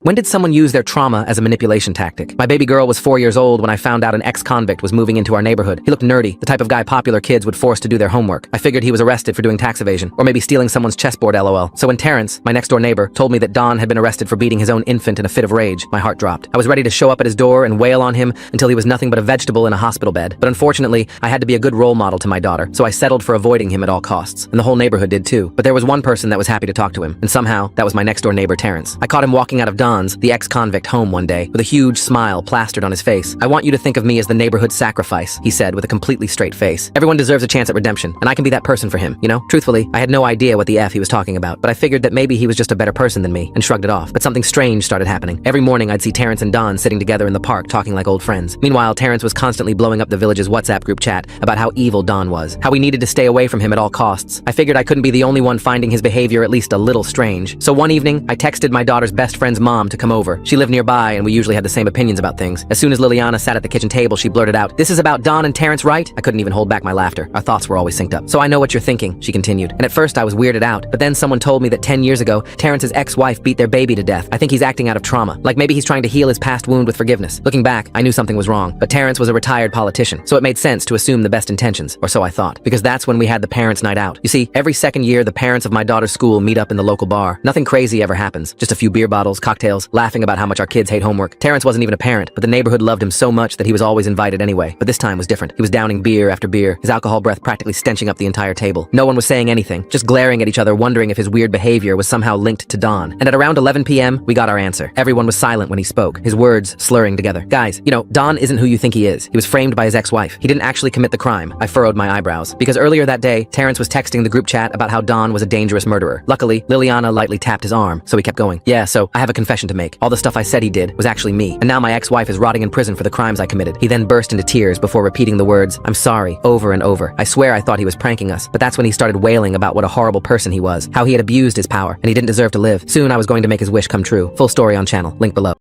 When did someone use their trauma as a manipulation tactic? My baby girl was 4 years old when I found out an ex-convict was moving into our neighborhood. He looked nerdy, the type of guy popular kids would force to do their homework. I figured he was arrested for doing tax evasion, or maybe stealing someone's chessboard LOL. So when Terrence, my next-door neighbor, told me that Don had been arrested for beating his own infant in a fit of rage, my heart dropped. I was ready to show up at his door and wail on him until he was nothing but a vegetable in a hospital bed. But unfortunately, I had to be a good role model to my daughter, so I settled for avoiding him at all costs. And the whole neighborhood did too. But there was one person that was happy to talk to him, and somehow, that was my next-door neighbor Terrence. I caught him walking out of Don's, the ex-convict, home one day with a huge smile plastered on his face. "I want you to think of me as the neighborhood sacrifice," he said with a completely straight face. "Everyone deserves a chance at redemption, and I can be that person for him, you know?" Truthfully, I had no idea what the F he was talking about, but I figured that maybe he was just a better person than me and shrugged it off. But something strange started happening. Every morning I'd see Terrence and Don sitting together in the park talking like old friends. Meanwhile, Terrence was constantly blowing up the village's WhatsApp group chat about how evil Don was, how we needed to stay away from him at all costs. I figured I couldn't be the only one finding his behavior at least a little strange. So one evening, I texted my daughter's best friend's mom to come over. She lived nearby and we usually had the same opinions about things. As soon as Liliana sat at the kitchen table, she blurted out, "This is about Don and Terrence, right?" I couldn't even hold back my laughter. Our thoughts were always synced up. "So I know what you're thinking," she continued. And at first I was weirded out, but then someone told me that 10 years ago, Terrence's ex-wife beat their baby to death. I think he's acting out of trauma. Like maybe he's trying to heal his past wound with forgiveness. Looking back, I knew something was wrong, but Terrence was a retired politician, so it made sense to assume the best intentions, or so I thought, because that's when we had the parents' night out. You see, every second year, the parents of my daughter's school meet up in the local bar. Nothing crazy ever happens. Just a few beer bottles, cocktails, laughing about how much our kids hate homework. Terrence wasn't even a parent, but the neighborhood loved him so much that he was always invited anyway. But this time was different. He was downing beer after beer, his alcohol breath practically stenching up the entire table. No one was saying anything, just glaring at each other, wondering if his weird behavior was somehow linked to Don. And at around 11 p.m., we got our answer. Everyone was silent when he spoke, his words slurring together. "Guys, you know, Don isn't who you think he is. He was framed by his ex-wife. He didn't actually commit the crime." I furrowed my eyebrows. Because earlier that day, Terrence was texting the group chat about how Don was a dangerous murderer. Luckily, Liliana lightly tapped his arm, so he kept going. "Yeah, so I have a confession to make. All the stuff I said he did was actually me. And now my ex-wife is rotting in prison for the crimes I committed." He then burst into tears before repeating the words, "I'm sorry," over and over. I swear I thought he was pranking us, but that's when he started wailing about what a horrible person he was, how he had abused his power, and he didn't deserve to live. Soon I was going to make his wish come true. Full story on channel, link below.